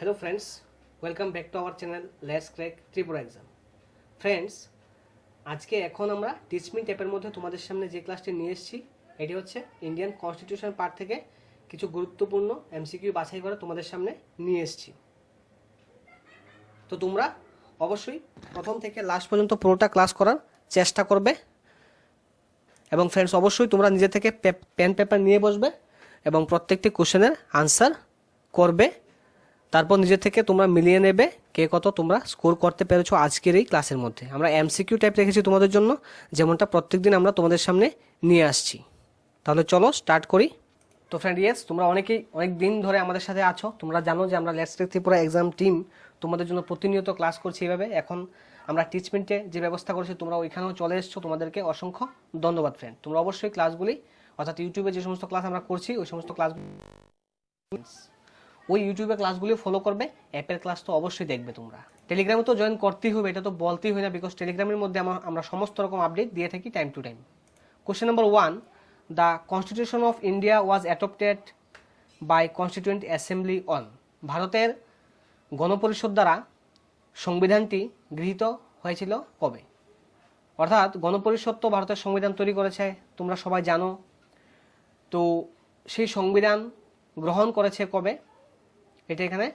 Hello friends, welcome back to our channel Let's Crack Tripura Exam. Friends, আজকে এখন আমরা টিচমিং ট্যাপের মধ্যে তোমাদের সামনে যে ক্লাসটি নিয়ে এসেছি এটি হচ্ছে ইন্ডিয়ান কনস্টিটিউশন পার্ট থেকে কিছু গুরুত্বপূর্ণ এমসিকিউ বাছাই করে তোমাদের সামনে নিয়ে এসেছি। তো তোমরা অবশ্যই প্রথম থেকে লাস্ট পর্যন্ত পুরোটা ক্লাস করার চেষ্টা করবে এবং ফ্রেন্ডস অবশ্যই তোমরা নিজে থেকে পেন পেপার নিয়ে বসবে এবং প্রত্যেকটি কোশ্চেনের আনসার করবে। তারপর নিজে থেকে তোমরা মিলিয়ে নেবে কে কত তোমরা স্কোর করতে পেরেছো আজকের এই ক্লাসের মধ্যে। আমরা এমসিকিউ টাইপ রেখেছি তোমাদের জন্য, যেমনটা প্রত্যেকদিন আমরা তোমাদের সামনে নিয়ে আসছি। তাহলে চলো স্টার্ট করি। তো ফ্রেন্ড ইয়েস, তোমরা অনেক দিন ধরে আমাদের সাথে আছো। তোমরা জানো যে আমরা let's crack Tripura exam team তোমাদের জন্য প্রতিনিয়ত ক্লাস করছি এইভাবে। এখন আমরা টিচমেন্টে যে ব্যবস্থা করছি তোমরা ওইখানেও চলে এসছো, তোমাদেরকে অসংখ্য ধন্যবাদ ফ্রেন্ড। তোমরা অবশ্যই ক্লাসগুলি অর্থাৎ ইউটিউবে যে সমস্ত ক্লাস আমরা করছি ওই সমস্ত ক্লাসগুলি ওই ইউটিউবে ক্লাসগুলি ফলো করবে, অ্যাপের ক্লাস তো অবশ্যই দেখবে। তোমরা টেলিগ্রামে তো জয়েন করতেই হবে, এটা তো বলতেই হয় না, বিকজ টেলিগ্রামের মধ্যে আমরা সমস্ত রকম আপডেট দিয়ে থাকি time to time. Question number 1, the constitution of India was adopted by constituent assembly on. ভারতের গণপরিষদ দ্বারা সংবিধানটি গৃহীত হয়েছিল কবে? অর্থাৎ গণপরিষদ তো ভারতের সংবিধান তৈরি করেছে, তোমরা সবাই জানো। তো সেই সংবিধান গ্রহণ করেছে কবে? এটা এখানে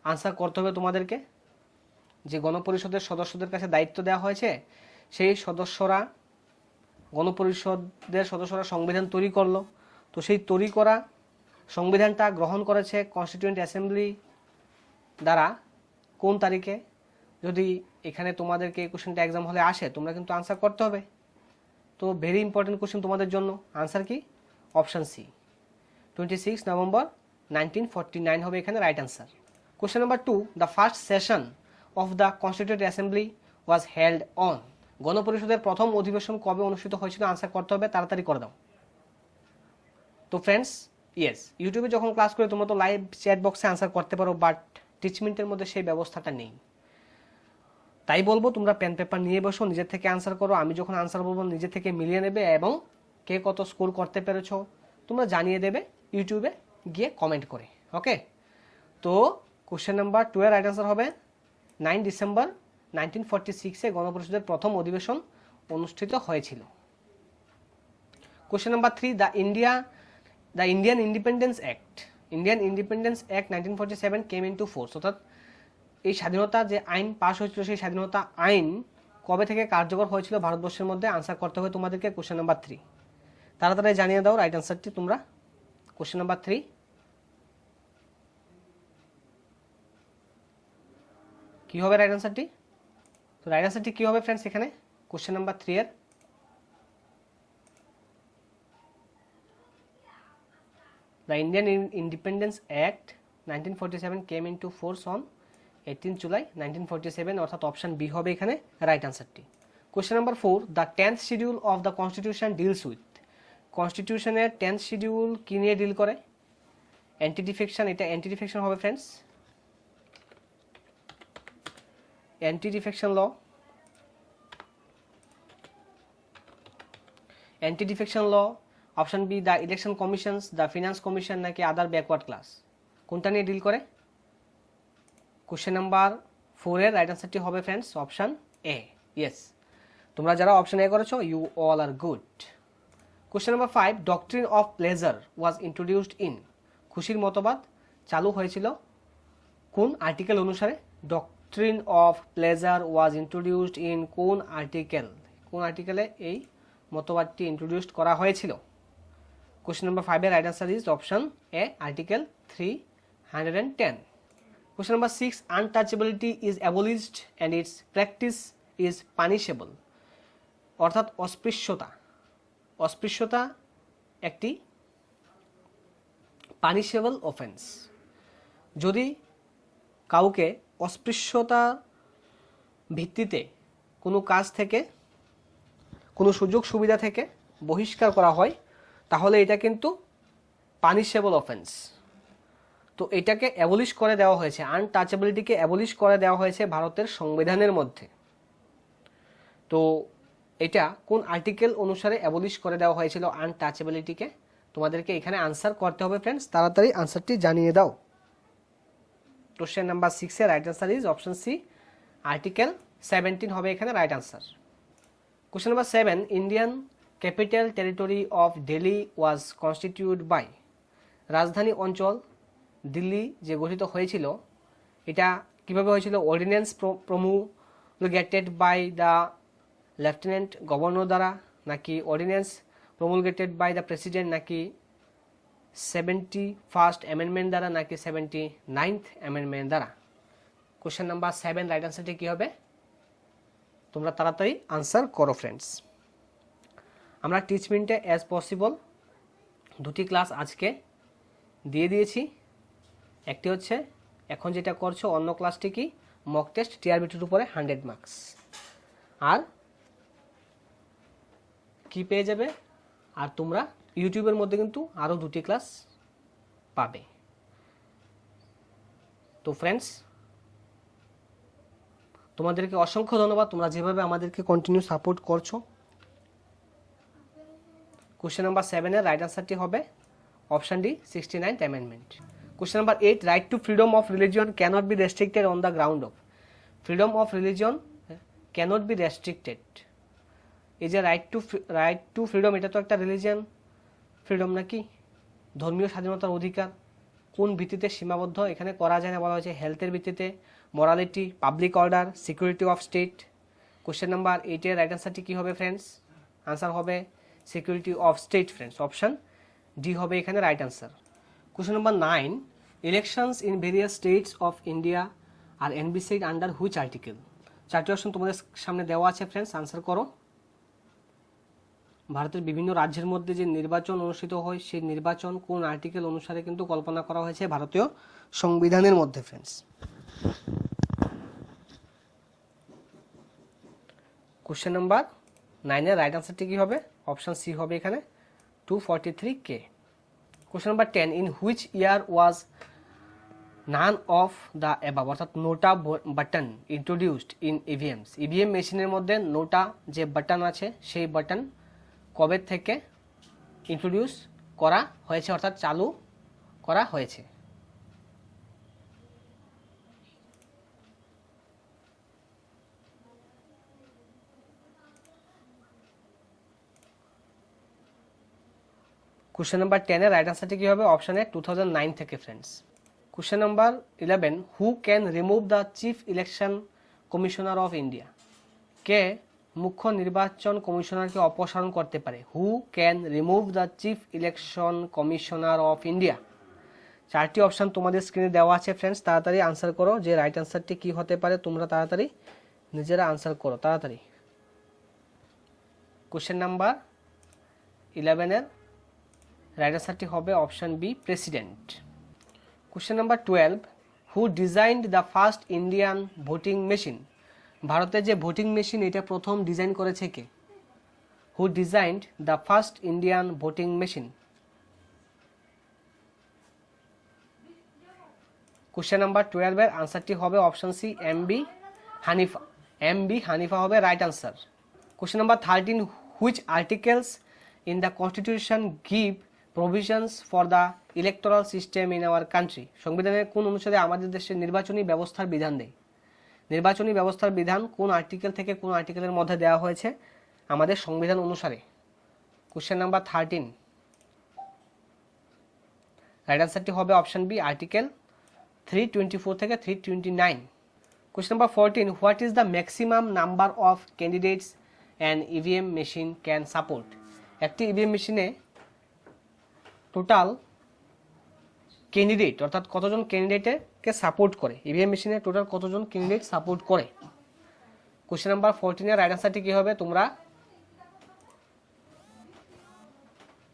আনসার করতে হবে তোমাদেরকে। যে গণপরিষদের সদস্যদের কাছে দায়িত্ব দেওয়া হয়েছে, সেই গণপরিষদের সদস্যরা সংবিধান তৈরি করলো। তো সেই তৈরি করা সংবিধানটা গ্রহণ করেছে কনস্টিটিউয়েন্ট অ্যাসেম্বলি দ্বারা কোন তারিখে? যদি এখানে তোমাদেরকে এই কোশ্চেনটা এক্সাম হলে আসে তোমরা কিন্তু আনসার করতে হবে। তো ভেরি ইম্পর্টেন্ট কোশ্চেন তোমাদের জন্য। আনসার কি? অপশান সি, 26 নভেম্বর 1949 হবে এখানে right answer. Question number 2, the first session of the constituent assembly was held on. গণপরিষদের প্রথম অধিবেশন কবে অনুষ্ঠিত হয়েছিল? আনসার করতে হবে, তাড়াতাড়ি করে দাও। তো ফ্রেন্ডস ইয়েস, ইউটিউবে যখন ক্লাস করে তোমরা তো লাইভ চ্যাট বক্সে আনসার করতে পারো, বাট টিচমেন্টের মধ্যে সেই ব্যবস্থাটা নেই। তাই বলবো তোমরা পেন পেপার নিয়ে বসো, নিজের থেকে আনসার করো। আমি যখন আনসার বলবো নিজে থেকে মিলিয়ে নেবে এবং কে কত স্কোর করতে পেরেছো তোমরা জানিয়ে দেবে ইউটিউবে গিয়ে কমেন্ট করে। ওকে, তো কোশ্চেন নাম্বার 2 এর রাইট আনসার হবে 9 ডিসেম্বর 1946-এ গণপরিষদের প্রথম অধিবেশন অনুষ্ঠিত হয়েছিল। Question number 3, the Indian independence act 1947 came into force. অর্থাৎ এই স্বাধীনতা যে আইন পাশ হয়েছিল সেই স্বাধীনতা আইন কবে থেকে কার্যকর হয়েছিল ভারতবর্ষের মধ্যে? আনসার করতে হবে তোমাদেরকে কোশ্চেন নাম্বার 3। তাড়াতাড়ি জানিয়ে দাও রাইট আনসারটি তোমরা। কোশ্চেন নাম্বার 3 কি হবে রাইট আনসারটি? তো রাইট আনসারটি কি হবে ফ্রেন্ডস এখানে কোশ্চেন নাম্বার 3 এর? The Indian Independence Act 1947 came into force on 18 July 1947, অর্থাৎ অপশন বি হবে এখানে রাইট আনসারটি। Question number 4, the 10th schedule of the constitution deals with. কনস্টিটিউশনের 10th শিডিউল কি নিয়ে ডিল করে? অ্যান্টি ডিফেকশন, এটা অ্যান্টি ডিফেকশন হবে friends, anti defection law. Anti defection law. Option B, the election commissions, the finance commission, নাকি other backward class? কোনটা নিয়ে deal করে? কোশ্চেন নাম্বার 4 এর রাইট আনসারটি হবে ফ্রেন্ডস অপশন এ। ইয়েস, তোমরা যারা অপশন এ করেছো you all are good. Question number 5, doctrine of pleasure was introduced in. খুশির মতবাদ চালু হয়েছিল কোন আর্টিকেল অনুসারে? Doctrine of pleasure was introduced in কোন আর্টিকেল? কোন আর্টিকেলে এই মতবাদটি ইন্ট্রোডিউসড করা হয়েছিল? কোশ্চেন নাম্বার 5 এর right answer is option A, article 310। Question number 6, untouchability is abolished and its practice is punishable. অর্থাৎ অস্পৃশ্যতা একটি পানিশেবল অফেন্স। যদি কাউকে অস্পৃশ্যতা ভিত্তিতে কোনো কাজ থেকে কোনো সুযোগ সুবিধা থেকে বহিষ্কার করা হয় তাহলে এটা কিন্তু পানিশেবল অফেন্স। তো এটাকে অ্যাবলিশ করে দেওয়া হয়েছে, আনটাচেবিলিটিকে অ্যাবলিশ করে দেওয়া হয়েছে ভারতের সংবিধানের মধ্যে। তো এটা কোন আর্টিকেল অনুসারে অ্যাবলিশ করে দেওয়া হয়েছিল আনটাচেবিলিটিকে? তোমাদেরকে এখানে আনসার করতে হবে ফ্রেন্ডস, তাড়াতাড়ি আনসারটি জানিয়ে দাও। কোশ্চেন নাম্বার 6 এর right answer is option C, article 17 হবে এখানে right answer. Question number 7, Indian capital territory of Delhi was constitute by. রাজধানী অঞ্চল দিল্লি যে গঠিত হয়েছিল এটা কিভাবে হয়েছিল? Ordinance promulgated by the lieutenant governor দ্বারা, নাকি ordinance promulgated by the president, নাকি 71st অ্যামেন্ডমেন্ট দ্বারা, নাকি 79th অ্যামেন্ডমেন্ট দ্বারা? কোশ্চেন নাম্বার 7 রাইট আনসারটি কী হবে? তোমরা তাড়াতাড়ি আনসার করো ফ্রেন্ডস। আমরা টিচমেন্টে অ্যাজ পসিবল দুটি ক্লাস আজকে দিয়ে দিয়েছি। একটি হচ্ছে এখন যেটা করছো অন্য ক্লাসটি কি মক টেস্ট টিআরবিটির উপরে 100 মার্কস, আর কি পেয়ে যাবে, আর তোমরা ইউটিউবের মধ্যে কিন্তু আরও দুটি ক্লাস পাবে। তো ফ্রেন্ডস তোমাদেরকে অসংখ্য ধন্যবাদ, তোমরা যেভাবে আমাদেরকে কন্টিনিউ সাপোর্ট করছো। কোশ্চেন নাম্বার 7 এর রাইট আনসারটি হবে option D, 69th amendment. Question number 8, right to freedom of religion cannot be restricted on the ground of. Freedom of religion cannot be restricted, এই যে রাইট টু ফ্রিডম, এটা তো একটা religion freedom নাকি ধর্মীয় স্বাধীনতার অধিকার, কোন ভিত্তিতে সীমাবদ্ধ এখানে করা যায় না বলা হয়েছে? হেলথের ভিত্তিতে, morality, public order, security of state. Question number 8 এর রাইট আনসারটি কী হবে ফ্রেন্ডস? আনসার হবে security of state friends, option D হবে এখানে right answer. Question number 9, elections in various states of India are envisaged under which article? চারটি option তোমাদের সামনে দেওয়া আছে ফ্রেন্ডস, আনসার করো। ভারতের বিভিন্ন রাজ্যের মধ্যে যে নির্বাচন অনুষ্ঠিত হয় সেই নির্বাচন কোন আর্টিকেল অনুসারে কিন্তু কল্পনা করা হয়েছে ভারতীয় সংবিধানের মধ্যে ফ্রেন্ডস? কোশ্চেন নাম্বার 9 এর রাইট আনসারটি কি হবে? অপশন সি হবে এখানে 243K। Question number 10, in which year was none of the above, অর্থাৎ নোটা button introduced in EVMs. EVM মেশিনের মধ্যে নোটা যে বাটন আছে সেই বাটন কবে থেকে ইন্ট্রোডিউস করা হয়েছে, অর্থাৎ চালু করা হয়েছে? কোশ্চেন নাম্বার 10 এর রাইট আনসারটি কি হবে? অপশনে 2009 থেকে friends. Question number 11, who can remove the chief election commissioner of India? কে মুখ্য নির্বাচন কমিশনারকে অপসারণ করতে পারে? Who can remove the chief election commissioner of India? চারটি অপশন তোমাদের স্ক্রিনে দেওয়া আছে ফ্রেন্ডস, তাড়াতাড়ি আনসার করো যে রাইট আনসারটি কি হতে পারে। তোমরা তাড়াতাড়ি নিজেরা আনসার করো তাড়াতাড়ি। কোশ্চেন নাম্বার 11 এর রাইট আনসারটি হবে option B, president. Question number 12, who designed the first Indian voting machine? ভারতের যে ভোটিং মেশিন এটা প্রথম ডিজাইন করেছে কে? Who designed the first Indian voting machine? Question number 12 এর আনসারটি হবে option C, M B Hanifa. M B Hanifa হবে right answer. Question number 13, which articles in the constitution give provisions for the electoral system in our country? সংবিধানের কোন অনুসারে আমাদের দেশের নির্বাচনী ব্যবস্থার বিধান দেয়? নির্বাচনী ব্যবস্থার বিধান কোন আর্টিকেল থেকে কোন আর্টিকেলের মধ্যে দেওয়া হয়েছে আমাদের সংবিধান অনুসারে? কোশ্চেন নাম্বার 13 রাইট আনসারটি হবে অপশন বি, আর্টিকেল 324 থেকে 329। Question number 14, what is the maximum number of candidates an EVM machine can support? একটি ইভিএম মেশিনে টোটাল ক্যান্ডিডেট অর্থাৎ কতজন ক্যান্ডিডেটকে সাপোর্ট করে? ইভিএম মেশিনে টোটাল কতজন ক্যান্ডিডেট সাপোর্ট করে? কোশ্চেন নাম্বার 14 এর রাইট আনসারটি কি হবে? তোমরা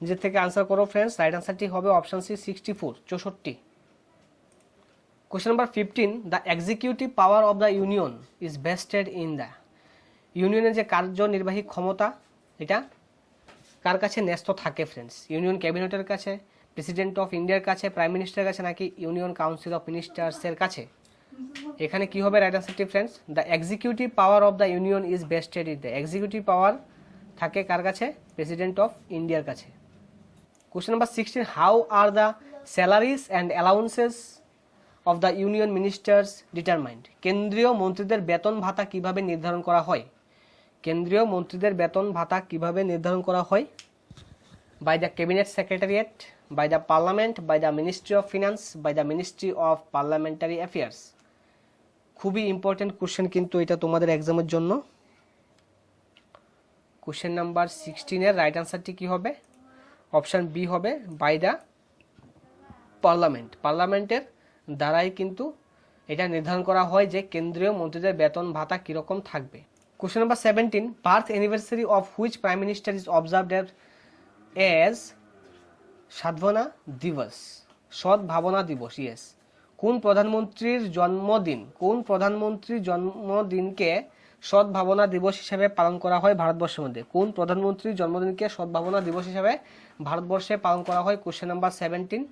নিজের থেকে আনসার করো ফ্রেন্ডস। রাইট আনসারটি হবে option C, 64। Question number 15, the executive power of the union is vested in the. ইউনিয়নের যে কার্যনির্বাহী ক্ষমতা এটা কার কাছে ন্যস্ত থাকে ফ্রেন্ডস? ইউনিয়ন ক্যাবিনেটের কাছে, প্রেসিডেন্ট অফ ইন্ডিয়ার কাছে, প্রাইম মিনিস্টারের কাছে, নাকি ইউনিয়ন কাউন্সিল অফ মিনিস্টার্সের কাছে? এখানে কি হবে রাইট আনসারটি friends? The executive power of the union is vested in the. Executive power থাকে কার কাছে? প্রেসিডেন্ট অফ ইন্ডিয়ার কাছে। Question number 16, how are the salaries and allowances of the union ministers determined, কেন্দ্রীয় মন্ত্রীদের বেতন ভাতা কিভাবে নির্ধারণ করা হয়? কেন্দ্রীয় মন্ত্রীদের বেতন ভাতা কিভাবে নির্ধারণ করা হয়? By the cabinet secretariat, by the parliament, by the ministry of finance, by the ministry of parliamentary affairs. খুবই ইম্পর্টেন্ট কোশ্চেন কিন্তু এটা তোমাদের এক্সামের জন্য। কোশ্চেন নাম্বার 16 রাইট আনসারটি কি হবে? অপশান বি হবে বাই দ্য পার্লামেন্ট। পার্লামেন্টের দ্বারাই কিন্তু এটা নির্ধারণ করা হয় যে কেন্দ্রীয় মন্ত্রীদের বেতন ভাতা কীরকম থাকবে। Question number 17, birth anniversary of which prime minister is observed as Sadbhavana Diwas? Sadbhavana দিবস, ইয়েস। কোন প্রধানমন্ত্রীর জন্মদিনকে সদ্ভাবনা দিবস হিসেবে পালন করা হয় ভারতবর্ষের মধ্যে? কোন প্রধানমন্ত্রীর জন্মদিনকে সদ্ভাবনা দিবস হিসেবে ভারতবর্ষে পালন করা হয়? কোশ্চেন নাম্বার 17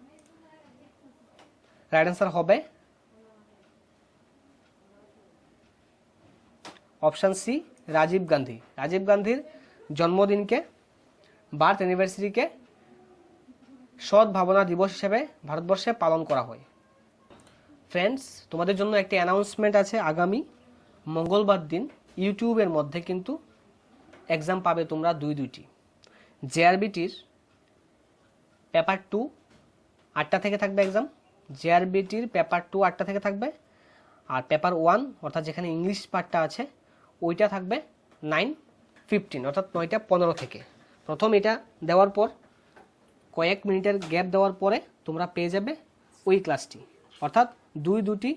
রাইট অ্যান্সার হবে অপশান সি, রাজীব গান্ধী। রাজীব গান্ধীর জন্মদিনকে, বার্থ অ্যানিভার্সারিকে সদ্ভাবনা দিবস হিসেবে ভারতবর্ষে পালন করা হয়। ফ্রেন্ডস, তোমাদের জন্য একটি অ্যানাউন্সমেন্ট আছে। আগামী মঙ্গলবার দিন ইউটিউবের মধ্যে কিন্তু এক্সাম পাবে তোমরা দুইটি। জেআরবিটির পেপার 2 8টা থেকে থাকবে এক্সাম। জেআরবিটির পেপার 2 8টা থেকে থাকবে, আর পেপার 1 অর্থাৎ যেখানে ইংলিশ পার্টটা আছে ওইটা থাকবে 9:15 অর্থাৎ 9টা 15 থেকে। প্রথম এটা দেওয়ার পর কয়েক মিনিটের গ্যাপ দেওয়ার পরে তোমরা পেয়ে যাবে ওই ক্লাসটি। অর্থাৎ দুটি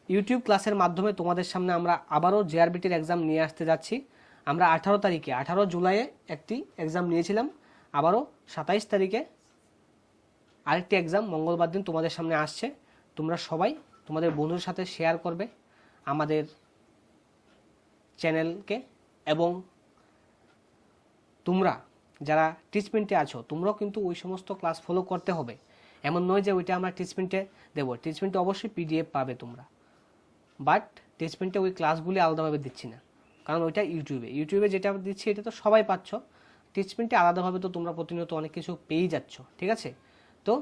ইউটিউব ক্লাসের মাধ্যমে তোমাদের সামনে আমরা আবারও জেআরবিটির এক্সাম নিয়ে আসতে যাচ্ছি। আমরা 18 জুলাইয়ে একটি এক্সাম নিয়েছিলাম, আবারও 27 তারিখে আরেকটি এক্সাম মঙ্গলবার দিন তোমাদের সামনে আসছে। তোমরা সবাই তোমাদের বন্ধুদের সাথে শেয়ার করবে আমাদের চ্যানেলকে, এবং তোমরা যারা টিচমেন্টে আছো তোমরাও কিন্তু ওই সমস্ত ক্লাস ফলো করতে হবে। এমন নয় যে ওইটা আমরা টিচমেন্টে দেবো, টিচমেন্টে অবশ্যই পিডিএফ পাবে তোমরা, বাট টিচমেন্টে ওই ক্লাসগুলি আলাদাভাবে দিচ্ছি না, কারণ ওইটা ইউটিউবে যেটা দিচ্ছি এটা তো সবাই পাচ্ছ। টিচমেন্টে আলাদাভাবে তো তোমরা প্রতিনিয়ত অনেক কিছু পেয়েই যাচ্ছ, ঠিক আছে? তো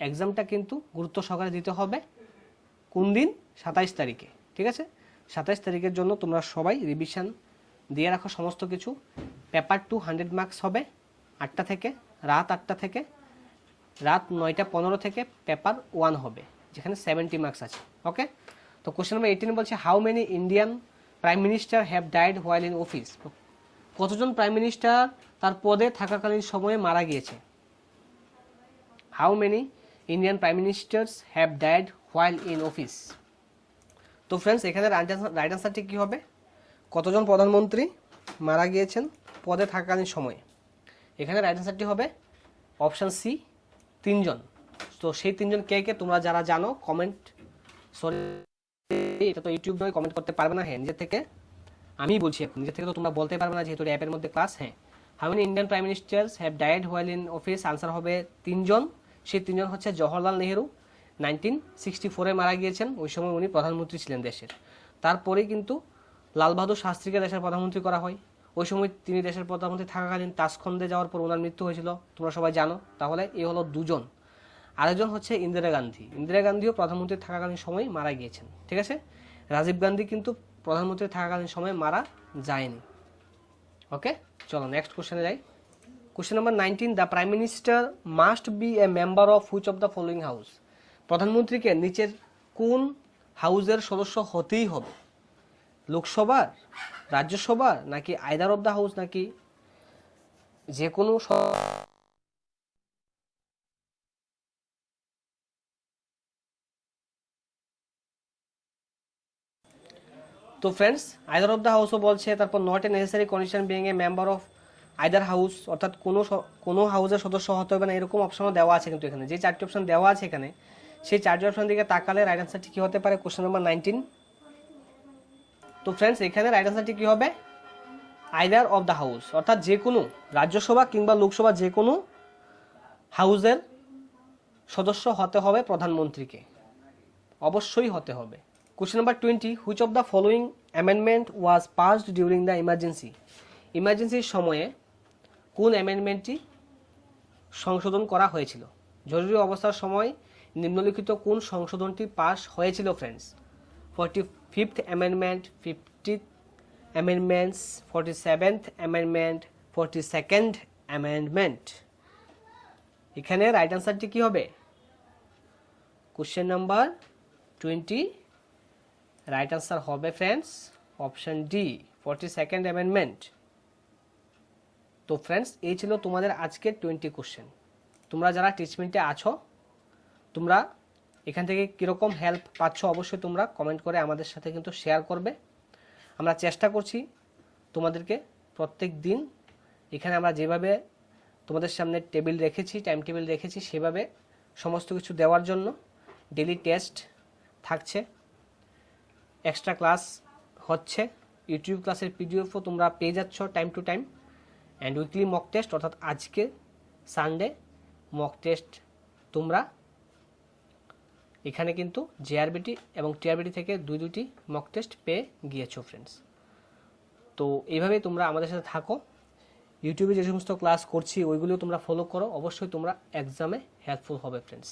এক্সামটা কিন্তু গুরুত্ব সহকারে দিতে হবে। কোন দিন? 27 তারিখে, ঠিক আছে? 27 তারিখের জন্য তোমরা সবাই রিভিশন দিয়ে রাখো সমস্ত কিছু। পেপার 2 100 মার্কস হবে 8টা থেকে, রাত 8টা থেকে রাত 9:15 থেকে পেপার 1 হবে, যেখানে 70 মার্কস আছে। ওকে, তো কোশ্চেন নাম্বার 18 বলছে how many Indian prime minister have died while in office? কতজন প্রাইম মিনিস্টার তার পদে থাকাকালীন সময়ে মারা গিয়েছে? How many Indian prime ministers have died while in office? তো ফ্রেন্ডস, এখানে রাইট আনসারটি কী হবে? কতজন প্রধানমন্ত্রী মারা গিয়েছেন পদে থাকাকালীন সময়ে? এখানে রাইট আনসারটি হবে অপশান সি, 3 জন। তো সেই 3 জন কে কে তোমরা যারা জানো কমেন্ট, সরি এটা তো ইউটিউব নয়, কমেন্ট করতে পারবে না। হ্যাঁ, নিজের থেকে আমি বলছি, নিজের থেকে তো তোমরা বলতে পারবে না যেহেতু অ্যাপের মধ্যে ক্লাস। হ্যাঁ, how many Indian prime ministers have died while in office? Answer হবে 3 জন। সেই 3 জন হচ্ছে জওহরলাল নেহেরু, 1964-এ মারা গিয়েছেন, ওই সময় উনি প্রধানমন্ত্রী ছিলেন দেশের। তারপরেই কিন্তু লাল বাহাদুর শাস্ত্রীকে দেশের প্রধানমন্ত্রী করা হয়। ওই সময় তিনি দেশের প্রধানমন্ত্রী থাকাকালীন তাজখণ্ডে যাওয়ার পর ওনার মৃত্যু হয়েছিল, তোমরা সবাই জানো। তাহলে এই হলো 2 জন। আরেকজন হচ্ছে ইন্দিরা গান্ধী। ইন্দিরা গান্ধীও প্রধানমন্ত্রী থাকাকালীন সময় মারা গিয়েছেন, ঠিক আছে? রাজীব গান্ধী কিন্তু প্রধানমন্ত্রী থাকাকালীন সময় মারা যায়নি। ওকে, চলো নেক্সট কোশ্চেনে যাই। Question number 19, the prime minister must B a member of which of the following house? প্রধানমন্ত্রীকে নিচের কোন হাউসের সদস্য হতেই হবে? লোকসভার, রাজ্যসভার, নাকি আইদার অফ দ্য হাউস, নাকি যে কোনো? তো ফ্রেন্ডস, আইদার অফ দ্য হাউসও বলছে, তারপর not a necessary condition being a member of either house, অর্থাৎ কোনো হাউসের সদস্য হতে হবে না, এরকম অপশনও দেওয়া আছে। কিন্তু এখানে যে 4টি অপশন দেওয়া আছে এখানে, সেই 4টি অপশন দিকে তাকালে রাইট আনসারটি কী হতে পারে? Question number 19। তো ফ্রেন্ডস, এখানে রাইট আনসারটি কী হবে? আইদার অফ দ্য হাউস, অর্থাৎ যে কোনো রাজ্যসভা কিংবা লোকসভা যে কোনো হাউসের সদস্য হতে হবে প্রধানমন্ত্রীকে, অবশ্যই হতে হবে। Question number 20, which of the following amendment was passed during the emergency? ইমার্জেন্সির সময়ে কোন অ্যামেন্ডমেন্টটি সংশোধন করা হয়েছিল? জরুরি অবস্থার সময় নিম্নলিখিত কোন সংশোধনটি পাস হয়েছিল friends? 45th amendment, 50th amendments, 47th amendment, 42nd amendment. এখানে রাইট আনসারটি কি হবে? কোশ্চেন নাম্বার 20 রাইট আনসার হবে friends option D, 42nd amendment. তো ফ্রেন্ডস এই ছিল তোমাদের আজকের 20 কোশ্চেন। তোমরা যারা টিচমেন্টে আছো তোমরা এখান থেকে কীরকম হেল্প পাচ্ছ অবশ্যই তোমরা কমেন্ট করে আমাদের সাথে কিন্তু শেয়ার করবে। আমরা চেষ্টা করছি তোমাদেরকে প্রত্যেক দিন এখানে আমরা যেভাবে তোমাদের সামনে টেবিল রেখেছি, টাইম টেবিল রেখেছি, সেভাবে সমস্ত কিছু দেওয়ার জন্য। ডেলি টেস্ট থাকছে, এক্সট্রা ক্লাস হচ্ছে, ইউটিউব ক্লাসের পিডিএফও তোমরা পেয়ে যাচ্ছ time to time, and weekly mock test, অর্থাৎ আজকে সানডে মক টেস্ট তোমরা এখানে কিন্তু জেআরবিটি এবং টিআরবিটি থেকে দুটি মক টেস্ট পেয়ে গিয়েছো ফ্রেন্ডস। তো এইভাবেই তোমরা আমাদের সাথে থাকো। ইউটিউবে যে সমস্ত ক্লাস করছি ওইগুলিও তোমরা ফলো করো, অবশ্যই তোমরা এক্সামে হেল্পফুল হবে ফ্রেন্ডস।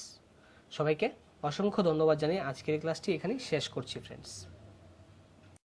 সবাইকে অসংখ্য ধন্যবাদ জানিয়ে আজকের এই ক্লাসটি এখানেই শেষ করছি ফ্রেন্ডস।